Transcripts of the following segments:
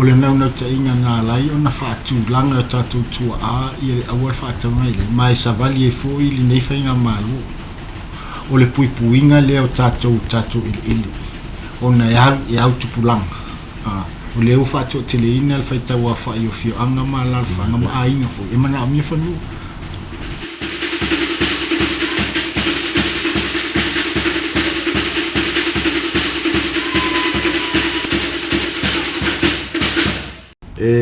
o le nau te inga ngā lai o na whaatūlanga o tātou tua I le awal whaatawai le mai sa vali e fōi li nei whainga Malo o le puipuinga le o tātou ili o na e au tupulanga o le au whaatua te le ina le whaitawa whai o fio anga ma la whanga ma a inga fōi e mana amia Fanua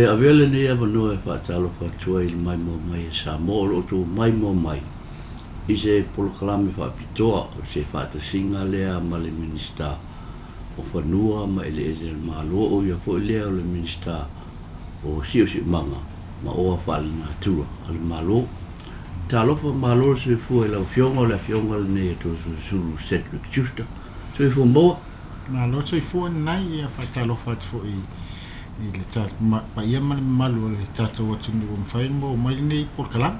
Avele ne Fanua e whaatalo whaatua I mai mo mai e sa mo o tō mai mo mai I se polokalame whaapitoa o se whaatasinga lea ma le Minisita o Fanua ma Eleele Malo o ia fo lea o le Minisita o Siosiomaga ma oa whaalinatua o le Malo talofa Malo se fua I lau Afioga o le Afioga le nei to sulu Cedric Schuster so I fua moa Malo so I fua nai ia whaatalofa atu I le tātou pa ia mani malu le tātou atu ni o mwhain mo mai nei polokalame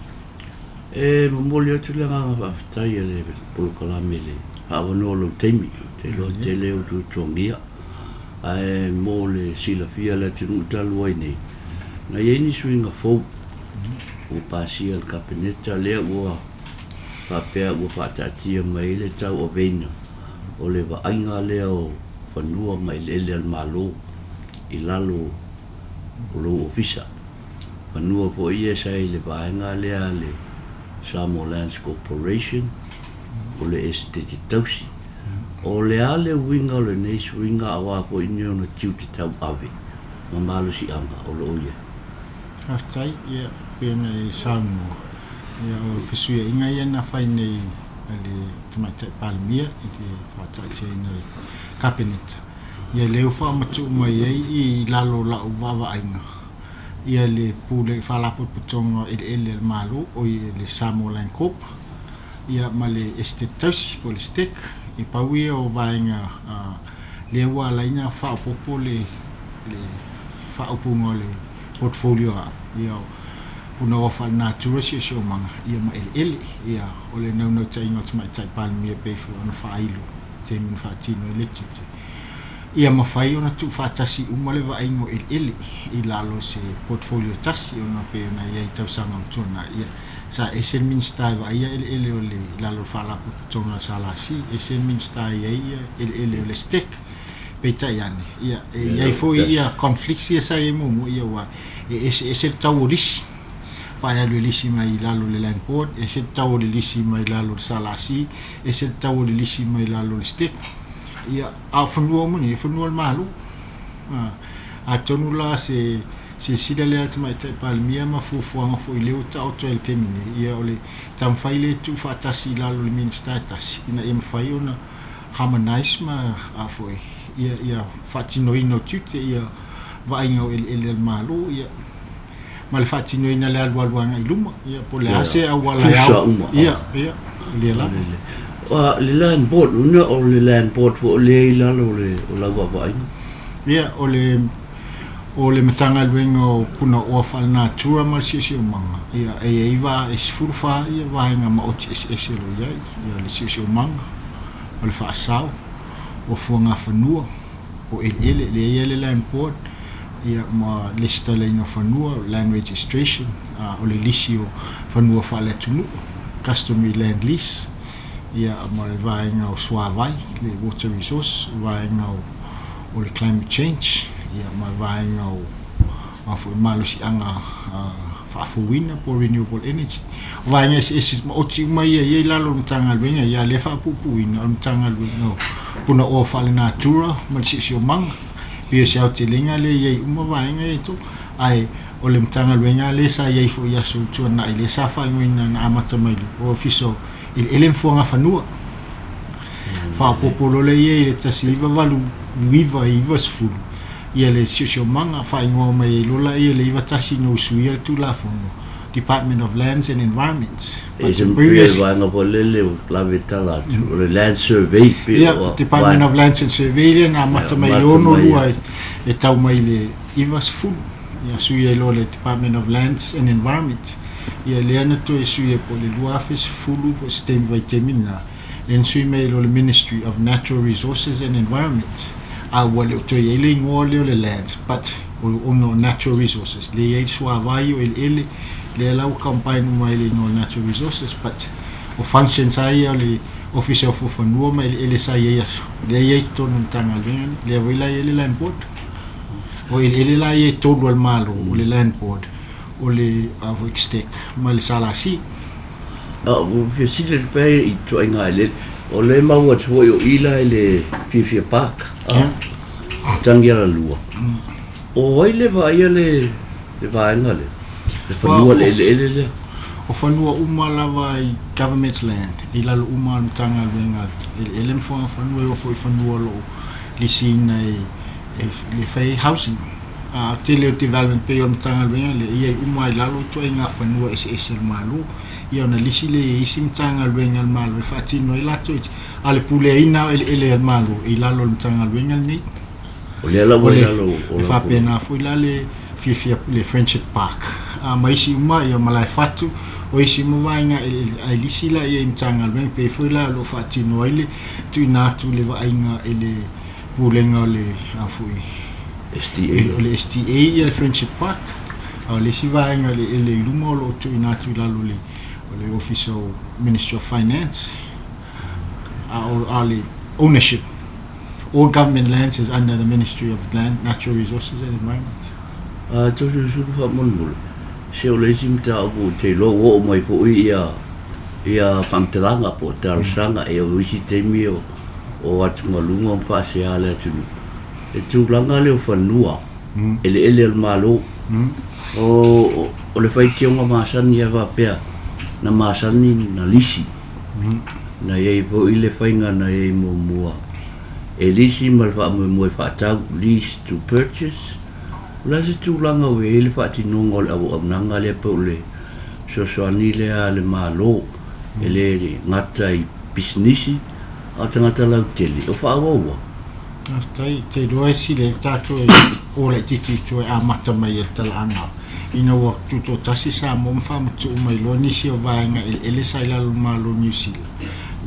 Mamoli atu le nganga whaafitai le polokalame le hawanoa lau teimi te loa te leo tu tongia mo le silafia le tinu utalu ai nei na ieni suinga fau o pasia le kapeneta lea ua whapea ua whaatatia mai le tau o veina o le vaaiga lea o Fanua mai Eleele Malo I lalo o lo ofisa Fanua po ia sai le vaaiga lea le Samoa Lands Corporation o le STEC Tausi o le ale winga o le nei swinga awa po inyo na tiu te tau ave ma Malo si anga o lo ia Aftai ia pena I Samoa ia o fesuia inga ia na whai nei le tamaita palmia I te whatatia ina kapeneta ia leo whaamatu mai I lalo lau wawa ainga ia le pule whalaput putonga Eleele Malo o ia le Samoa Land Corp ia ma le STEC Tausi o le STEC I pauia o vaenga le ua laina whaapopo le whaapunga le portfolio ia Punaoa whanātua Siosiomaga ia ma Eleele ia o le naunau tainga o tamaitai palmia peifu ona whaailu te min whaatino electric ia mawhai ona tu whaatasi umale vaenga o Eleele I lalo se portfolio tasi ona pe ona iai tausanga o tona ia sa esen minsta va ia Eleele o le lalo whalapu tona salasi esen minsta ia Eleele o le STEC pe taiane ia iai foi ia conflicts ia sa mo ia wa ese tau risi pa ia le lisi mai lalo le land board ese tau le lisi mai lalo salasi ese tau le lisi mai lalo le STEC ia a Fanua moni Fanua Malo a tonu la se sila le tamaitai palmia ma fuafuanga fo I leo tau to el temine ia ole tamwhai le tu whaatasi lalo le Minisita tasi ina ia mwhai ona harmonize ma a foi ia whaatino ino tute ia vainga o Eleele Malo ia ma le whaatino ina le alualuanga I luma ia po le ase a wala au ia le la le land board una o le land board fo le lalo le o la vainga ia o le matanga luenga o Punaoa whalinatua ma Siosiomaga ia iwa furfa ia vaenga ma oti lo iai ia le Siosiomaga o le whaasau o fuanga Fanua o Eleele le ia le land board ia ma lista le ina Fanua land registration o le lisi o Fanua whaletunu customary land lease ia ma le vaenga o Suavai le water resource vaenga o le climate change ia ma vaenga o afu Malo si anga whaafuina po renewable energy vaenga esi ma oti mai ia lalo mtanga luenga ia le whaapupuina mtanga luenga Punaoa whalinatua ma Siosiomaga pia se au te linga le iai uma vaenga eto ai o le mtanga luenga le sa iai fo ia su tuana I le sa whaingoina na amata mailu o fiso Eleele mfuanga Fanua whaapopolo le iai le tasi iwa walu iwa sfulu ia le Siosiomaga whaingoa mai lola ia le iwa tasi no suia tu la fono Department of Lands and Environments land survey Department of Lands and Survey na mata mai lono lua e tau mai le iwa sfulu ia suia lo le Department of Lands and Environment ia le ana to e suia po le lua fulu po stem vitamina len sui mai lo le Ministry of Natural Resources and Environment a wale o toi ele ngole o le land but o no natural resources le ai sua vai o ele le lau campaign mai le no natural resources but o function sai le officer of Fanua mai ele sai le ai tonu tanga le vai la ele land board o ele la ai todo al Malo o le land board o le STEC mai le Salesa o fisile pe I to inga le o le mau atu o ila le fifia park tangira lua o ile vai le vaaiga le Fanua le o Fanua uma lava I government land I lalo uma tanga venga ele mfonga Fanua o foi Fanua lo lisina le fai housing tele development pe on tanga venga le ia uma lalo to inga Fanua ese Malo ia na lisi le isim tanga venga Malo fati no ila to ale Pulega ele Malo I lalo tanga venga ni o le lalo o fa pena foi la le fifia le friendship park mai si uma ia malai fatu o isi mo vainga ai lisi la ia imtanga ben pe foi la lo fati no ile tu na tu le vainga ele Pulega le afui STA le STA ia friendship park le si vainga le lumo lo tu na tu la lo le official Ministry of Finance le ownership. All government lands is under the Ministry of Land, Natural Resources and Environment. Tu fa mon se o le simta o te lo o mai po ia pamtelanga po tarsanga e o isi te mio o atu malunga pa se ala tu e tu langa le Fanua ele al Malo o le fai ke uma masani ava pe na masani na lisi na ye po ile fainga na ye mo mua elisi malfa mo fa tau lease to purchase la se tu langa we ele fa ti no ngol abo nanga le po le so ani le ale Malo ele ngata I business atanga la tele o fa wo aftai te doa si le tato o le titi to a mata mai talanga ina wa tuto tasi sa mo fa mtu mai lo ni si vainga ele sai la Malo New Zealand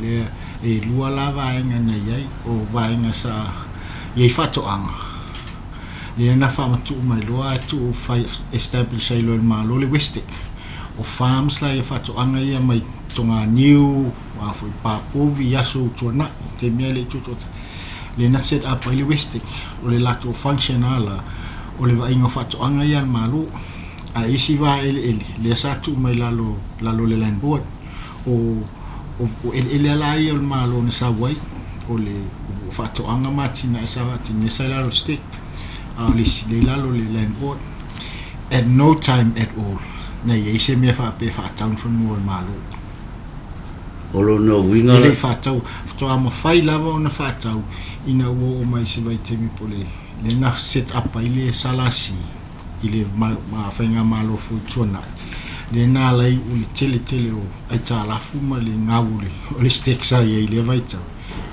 le e lua la vainga na yai o vainga sa ye fato anga le na fa mtu mai lo tu fa establish ai lo Malo le Westek o farms la ye fato anga ia mai tonga new wa foi pa povi yaso tona te mele tuto le na set up ai le Westek o le lato functionala o le vainga fato anga ia Malo a isi va ele le sa tu mai lalo le land board o ele la ia al Malo na sa wai o le fato anga mati na sa vati ne sa lalo STEC le lalo le land board at no time at all na ye se me fa pe fa town for no Malo olo no winga le fa tau to ama fai lava ona fa tau ina wo mai se vai te mi pole le na set up ile salasi ile ma fainga Malo fu tona le na lai uli tele o ai ta la fuma le ngawule o le STEC sa ye le vai tau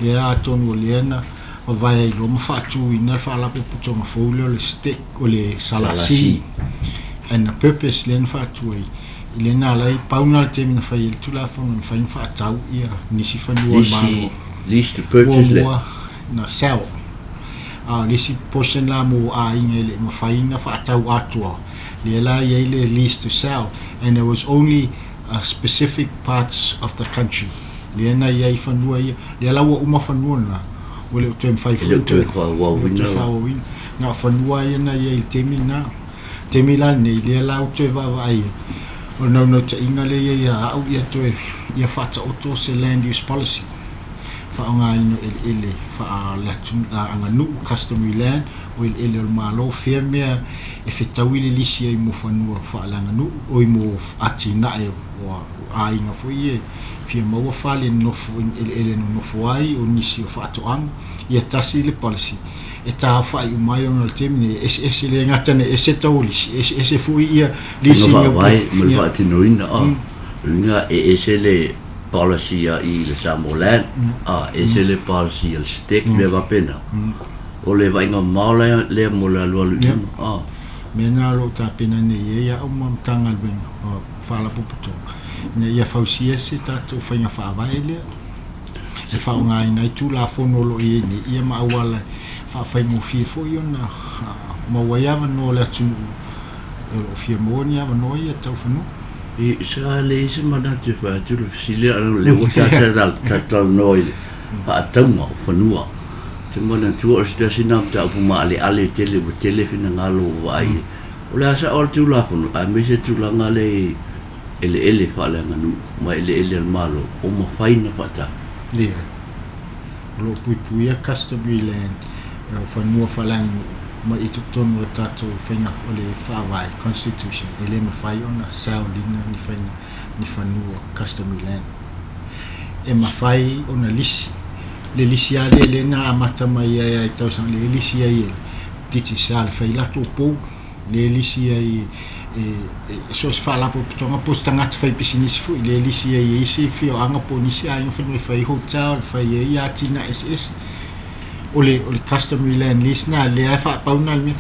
le a tonu le na o vai lo ma fa tu ina fa la po puto ma fo le STEC o le salasi and the purpose le fa tu ile na lai pauna te mina fa il tu la fo ma fa tau ia ni si fa no Malo lease to purchase le na sell lisi portion la mo ingele ma fa ina fa tau atua le la ye le lease to sell and there was only specific parts of the country le na ye Fanua le la wa uma Fanua na wole 25 na Fanua na ye temila ne le la o te va vai o no te ingale ye ya au ya to ya fa ta auto se land use policy fa nga ino ele fa la anga nu customary land o ele Malo fe me e fe tawili lisi ai mo Fanua fa la nu o mo ati na e o a inga fo ye fe mo fa le no fo ele no fo ai o nisi fa to ang ia tasi le policy e ta fa i mai on el temni ese le ngata ne ese tawili ese fo ia lisi no vai mo fa ti no ina nga ese le policy I le Samolan ese le policy el STEC le va pena o le vai nga mala le mo la lo mena lo ta pena ne ia o mam tanga ben fa la puputo ne ia fausia se ta to fa nga fa vai le se fa nga ina tu la fono lo ia ma wala fa mo fi fo yo na ma waya no le tu o fia monia no ia tau fanu I sa le se mana te fa tu sile le o ta noi pa tama fanua te mana tu o sta sina ta pu ma ale tele fina ngalo ai o la sa o tu la funu a me se tu la ngale ele fa la nganu ma ele malo o ma faina fa ta le lo pui customary land fanua falang ma itu ton tato fenga ole fawai constitution ele me fai ona saulina ni fanua customary land e ma fai ona lisi le lisi ale le na amata mai ai tau sang le lisi ai titi sal fai la to po le lisi ai so fala po tonga postanga fai business fu le lisi ai isi fio anga po ni sia ai fai hotel fai ia tina ss ole customary land list na le fa pauna me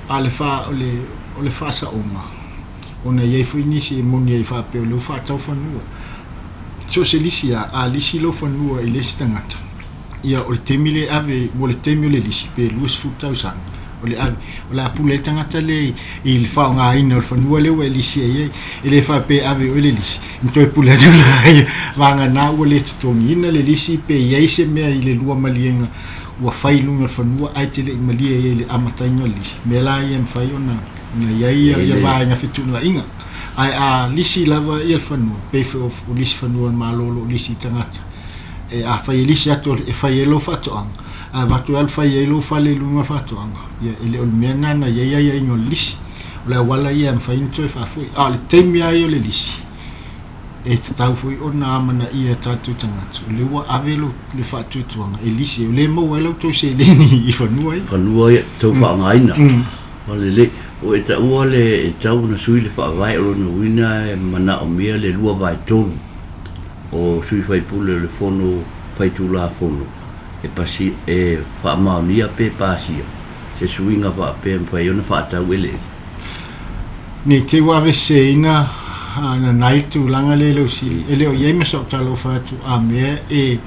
ale fa ole fa sa ona ye fu ni si mon ye fa pe lo fa tau fanua so se lisia a lisi lo fanua ile stangata ia ole temile ave ole temile lisi pe lus fu tau sang ole a pule tangata le il fa nga ina fanua le we lisi ye ile fa pe ave ole lisi nto pule la vanga na ole tongi ina le lisi pe ye se me ile lua malienga wa fai lunga fanua ai tele malia ele amata ingolisi mela ia fai ona na ia vai nga fitu la inga ai a lisi lava ia fanua pe of lisi fanua Malo lisi tangata e a fai lisi ato e fai elo fato ang a vatu al fai elo fale lunga fato ang ia ele ol mena na ia ingolisi ola wala ia fai nto fa foi a le temia ia le lisi e tau foi ona amana ia tatu tangata le wa avelo le fatu tuanga elisi le mo welo to se le ni fanua ia to fa ngaina le o eta ole tau na sui le fa vai o no wina mana o mia le lua vai tonu o sui fai pule le fono fai tu la fono e pasi e fa ma nia pe pasi se suinga va pe fai ona fa tau ele ni te wa vese ina na nai tu langa le lo si ele o ye me so talo fa tu a me e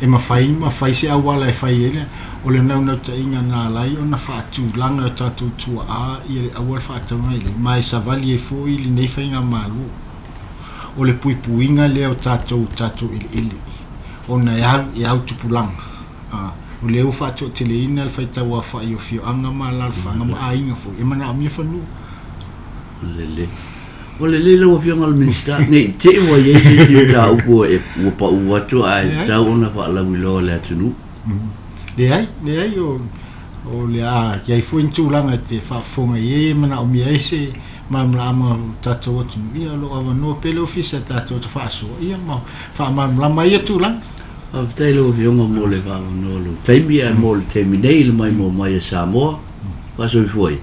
ma fai se awala e fai ele o le na ta inga na lai ona fa tu langa ta tu a i awal fa ta mai sa vali e fo ili nei fai nga Malo o le puinga le o tato ili ona ya tu pulanga o le o fa tu tele ina fai ta wa fa yo fio anga mala fa nga a inga fo e mana mi fa nu le ole le lo fio ngal minista ne te wa ye se ta upo e o pa u watu ai ta ona fa la wilo le tunu le ai o le a ya fu intu langa te fa fonga ye mana o mi ese mamla ma tato watu ia lo ava no pele ofisa tato to fa so ia ma fa mamla mai tu lang a te lo fio mo le fa no lo te mi mo te mi nei mai mo mai sa mo fa so foi